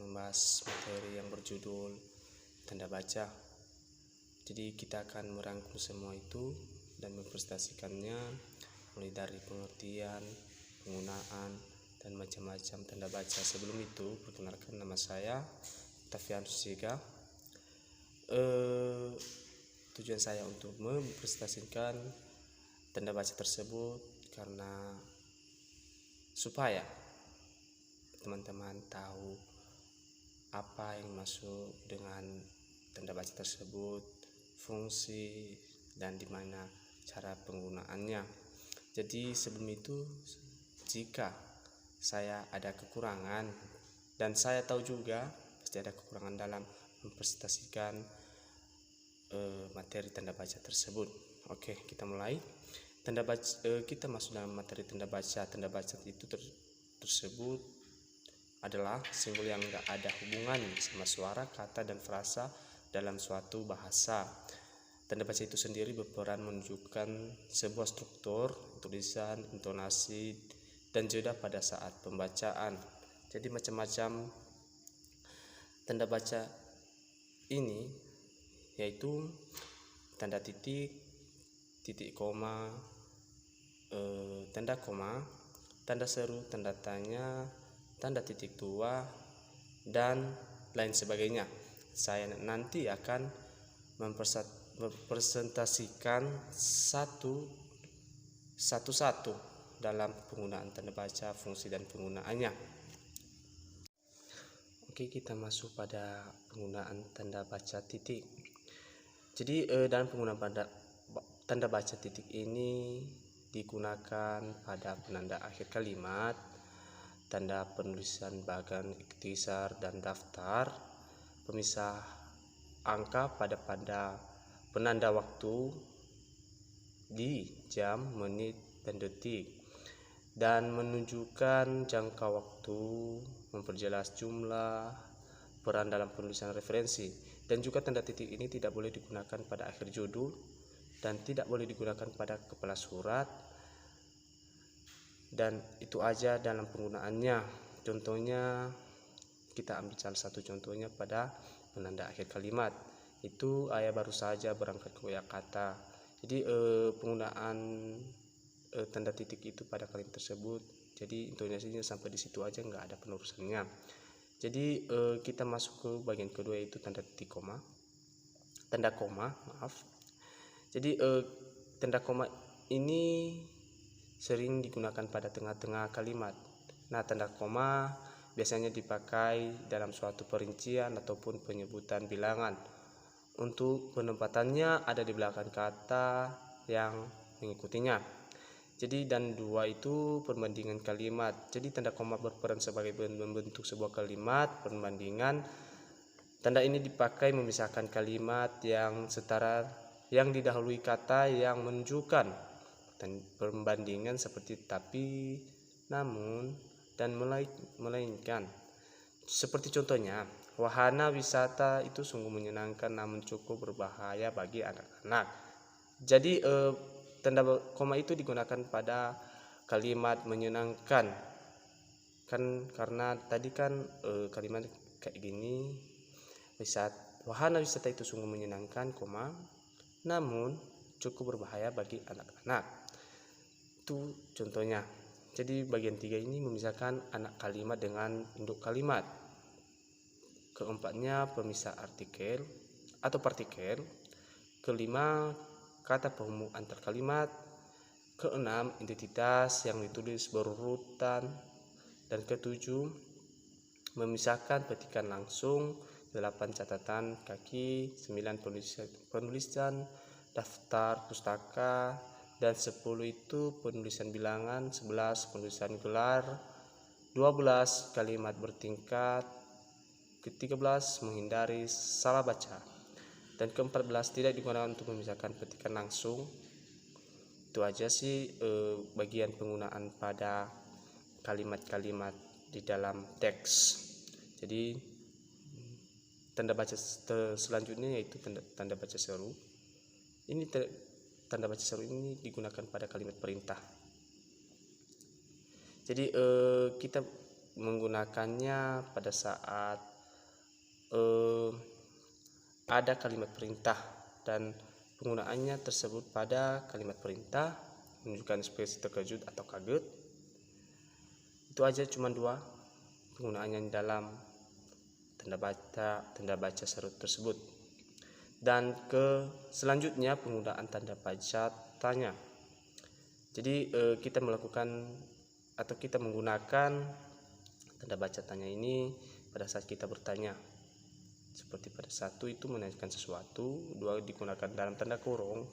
membahas materi yang berjudul tanda baca. Jadi kita akan merangkum semua itu dan mempresentasikannya mulai dari pengertian, penggunaan, dan macam-macam tanda baca. Sebelum itu, perkenalkan, nama saya Octavianus Siga. Tujuan saya untuk mempresentasikan tanda baca tersebut karena supaya teman-teman tahu apa yang masuk dengan tanda baca tersebut, fungsi, dan di mana cara penggunaannya. Jadi sebelum itu, jika saya ada kekurangan, dan saya tahu juga pasti ada kekurangan dalam mempresentasikan materi tanda baca tersebut. Oke, kita mulai. Tanda baca, kita masuk dalam materi tanda baca. Tanda baca itu tersebut adalah simbol yang tidak ada hubungan sama suara, kata, dan frasa dalam suatu bahasa. Tanda baca itu sendiri berperan menunjukkan sebuah struktur, tulisan, intonasi, dan jeda pada saat pembacaan. Jadi macam-macam tanda baca ini yaitu tanda titik, titik koma, tanda koma, tanda seru, tanda tanya, tanda titik dua, dan lain sebagainya. Saya nanti akan mempresentasikan satu-satu dalam penggunaan tanda baca, fungsi, dan penggunaannya. Oke, kita masuk pada penggunaan tanda baca titik. Jadi dalam penggunaan tanda baca titik ini digunakan pada penanda akhir kalimat, tanda penulisan bagan ikhtisar dan daftar, pemisah angka pada penanda waktu di jam, menit, dan detik, dan menunjukkan jangka waktu, memperjelas jumlah, peran dalam penulisan referensi. Dan juga tanda titik ini tidak boleh digunakan pada akhir judul dan tidak boleh digunakan pada kepala surat. Dan itu aja dalam penggunaannya. Contohnya kita ambil salah satu contohnya pada penanda akhir kalimat. Itu ayah baru saja berangkat ke Yogyakarta. Jadi penggunaan tanda titik itu pada kalimat tersebut. Jadi intonasinya sampai di situ aja, nggak ada penerusannya. Jadi kita masuk ke bagian kedua, yaitu tanda koma. Jadi tanda koma ini sering digunakan pada tengah-tengah kalimat. Nah, tanda koma biasanya dipakai dalam suatu perincian ataupun penyebutan bilangan. Untuk penempatannya ada di belakang kata yang mengikutinya. Jadi dan dua itu perbandingan kalimat. Jadi tanda koma berperan sebagai membentuk sebuah kalimat perbandingan. Tanda ini dipakai memisahkan kalimat yang setara yang didahului kata yang menunjukkan perbandingan seperti tapi, namun, dan melainkan. Seperti contohnya, wahana wisata itu sungguh menyenangkan namun cukup berbahaya bagi anak-anak. Jadi tanda koma itu digunakan pada kalimat menyenangkan, kan karena tadi kan kalimat kayak gini, wahana wisata itu sungguh menyenangkan, namun cukup berbahaya bagi anak-anak. Itu contohnya. Jadi bagian 3 ini memisahkan anak kalimat dengan induk kalimat. Keempatnya pemisah artikel atau partikel. Kelima, kata penghubung antar kalimat. Keenam, identitas yang ditulis berurutan. Dan ketujuh, memisahkan petikan langsung. 8, catatan kaki. 9, penulisan daftar pustaka. Dan 10 itu penulisan bilangan. 11, penulisan gelar. 12, kalimat bertingkat. Ke-13, menghindari salah baca. Dan ke-14, tidak digunakan untuk memisahkan petikan langsung. Itu aja sih bagian penggunaan pada kalimat-kalimat di dalam teks. Jadi tanda baca selanjutnya yaitu tanda baca seru. Ini tanda baca seru ini digunakan pada kalimat perintah. Jadi kita menggunakannya pada saat ada kalimat perintah dan penggunaannya tersebut pada kalimat perintah menunjukkan ekspresi terkejut atau kaget. Itu aja, cuma 2 penggunaannya dalam tanda baca seru tersebut. Dan selanjutnya penggunaan tanda baca tanya. Jadi kita menggunakan tanda baca tanya ini pada saat kita bertanya. Seperti pada 1 itu menanyakan sesuatu, 2 digunakan dalam tanda kurung,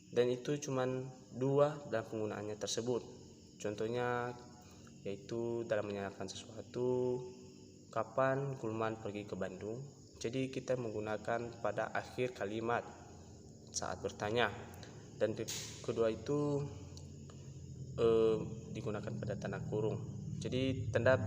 dan itu cuman 2 dalam penggunaannya tersebut. Contohnya yaitu dalam menanyakan sesuatu, kapan Gulman pergi ke Bandung. Jadi kita menggunakan pada akhir kalimat saat bertanya. Dan kedua itu digunakan pada tanda kurung. Jadi tanda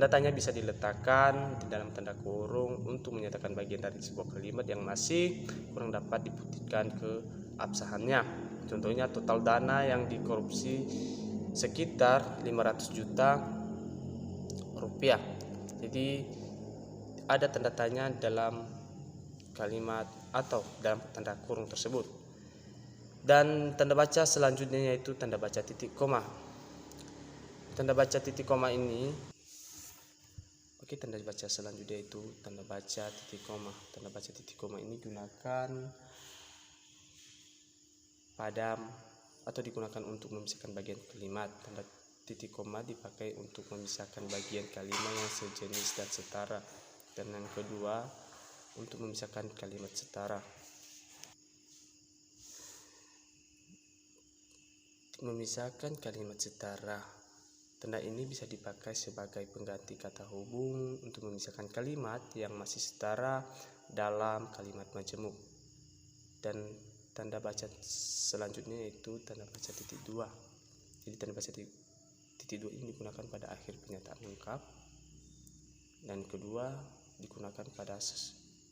tanya bisa diletakkan di dalam tanda kurung untuk menyatakan bagian dari sebuah kalimat yang masih kurang dapat dibuktikan keabsahannya. Contohnya total dana yang dikorupsi sekitar 500 juta rupiah. Jadi ada tanda tanya dalam kalimat atau dalam tanda kurung tersebut. Dan tanda baca selanjutnya yaitu tanda baca titik koma. Tanda baca titik koma ini tanda baca selanjutnya itu tanda baca titik koma. Tanda baca titik koma ini digunakan untuk memisahkan bagian kalimat. Tanda titik koma dipakai untuk memisahkan bagian kalimat yang sejenis dan setara. Dan yang kedua untuk memisahkan kalimat setara. Memisahkan kalimat setara. Tanda ini bisa dipakai sebagai pengganti kata hubung untuk memisahkan kalimat yang masih setara dalam kalimat majemuk. Dan tanda baca selanjutnya yaitu tanda baca titik 2. Jadi tanda baca titik 2 ini digunakan pada akhir pernyataan lengkap. Dan kedua digunakan pada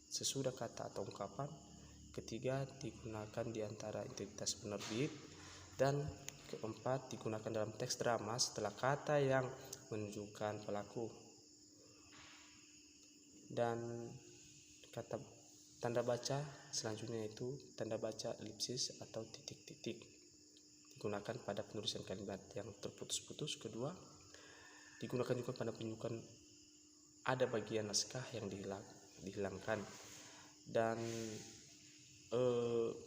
sesudah kata atau ungkapan. Ketiga digunakan di antara identitas penerbit. Dan keempat digunakan dalam teks drama setelah kata yang menunjukkan pelaku. Dan tanda baca selanjutnya yaitu tanda baca elipsis atau titik-titik. Digunakan pada penulisan kalimat yang terputus-putus. Kedua digunakan juga pada penunjukan ada bagian naskah yang dihilangkan. Dan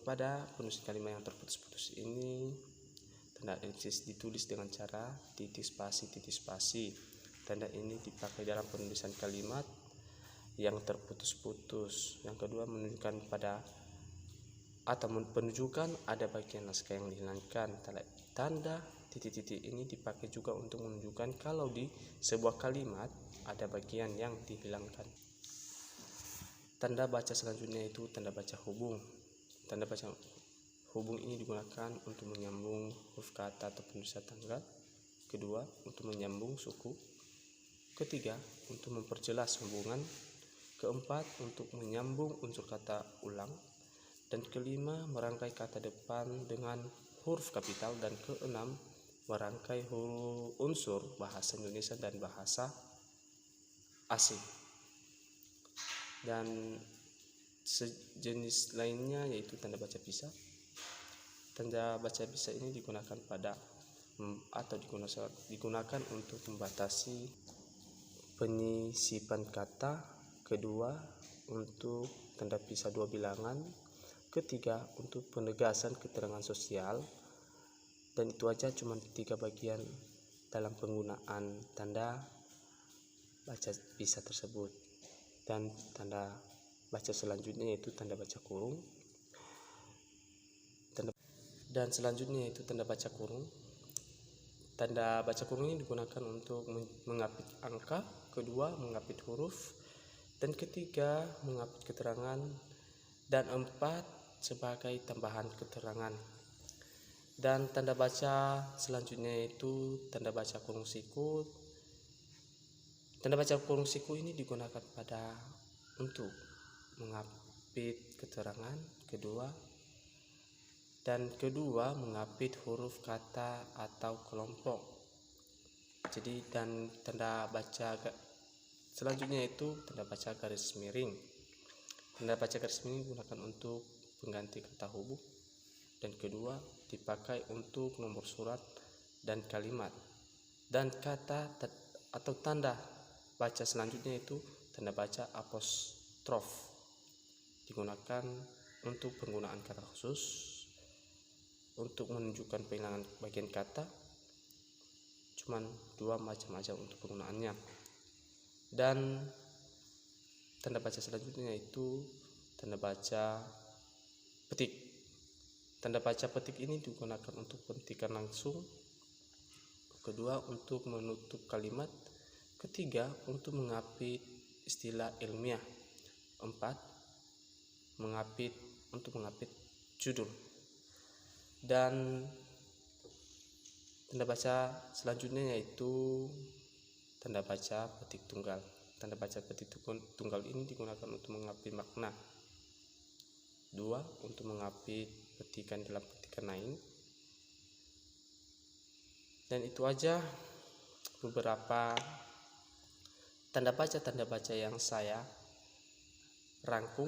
pada penulisan kalimat yang terputus-putus ini tanda elipsis ditulis dengan cara titik spasi. Tanda ini dipakai dalam penulisan kalimat yang terputus-putus. Yang kedua menunjukkan penunjukan ada bagian naskah yang dihilangkan. Tanda titik-titik ini dipakai juga untuk menunjukkan kalau di sebuah kalimat ada bagian yang dihilangkan. Tanda baca selanjutnya itu tanda baca hubung. Tanda baca hubung ini digunakan untuk menyambung huruf kata atau penulisan tanggal. Kedua untuk menyambung suku. Ketiga untuk memperjelas hubungan. Keempat untuk menyambung unsur kata ulang. Dan kelima merangkai kata depan dengan huruf kapital. Dan keenam merangkai unsur bahasa Indonesia dan bahasa asing. Dan sejenis lainnya yaitu tanda baca pisah. Tanda baca pisah ini digunakan digunakan untuk membatasi penyisipan kata. Kedua untuk tanda pisah 2 bilangan. Ketiga untuk penegasan keterangan sosial. Dan itu aja, cuma 3 bagian dalam penggunaan tanda baca pisah tersebut. Dan tanda baca selanjutnya yaitu tanda baca kurung. Dan selanjutnya yaitu tanda baca kurung. Tanda baca kurung ini digunakan untuk mengapit angka. Kedua mengapit huruf. Dan ketiga mengapit keterangan. Dan 4 sebagai tambahan keterangan. Dan tanda baca selanjutnya yaitu tanda baca kurung siku. Tanda baca kurung siku ini digunakan untuk mengapit keterangan. Kedua mengapit huruf kata atau kelompok. Jadi dan tanda baca Selanjutnya itu tanda baca garis miring. Tanda baca garis miring digunakan untuk pengganti kata huruf, dan kedua dipakai untuk nomor surat dan kalimat. Dan kata atau tanda baca selanjutnya itu tanda baca apostrof, digunakan untuk penggunaan kata khusus untuk menunjukkan penghilangan bagian kata. Cuman 2 macam aja untuk penggunaannya. Dan tanda baca selanjutnya itu tanda baca petik. Tanda baca petik ini digunakan untuk petikan langsung, kedua untuk menutup kalimat, ketiga untuk mengapit istilah ilmiah, 4 untuk mengapit judul. Dan tanda baca selanjutnya yaitu tanda baca petik tunggal. Tanda baca petik tunggal ini digunakan untuk mengapit makna, 2 untuk mengapit petikan dalam petikan lain. Dan itu aja beberapa tanda baca yang saya rangkum.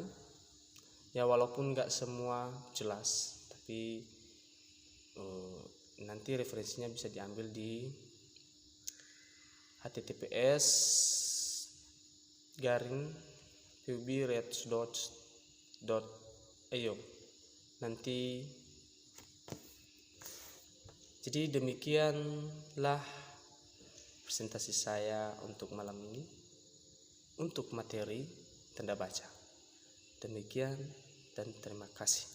Ya walaupun nggak semua jelas, tapi nanti referensinya bisa diambil di https://pubreads.io nanti. Jadi demikianlah presentasi saya untuk malam ini untuk materi tanda baca. Demikian dan terima kasih.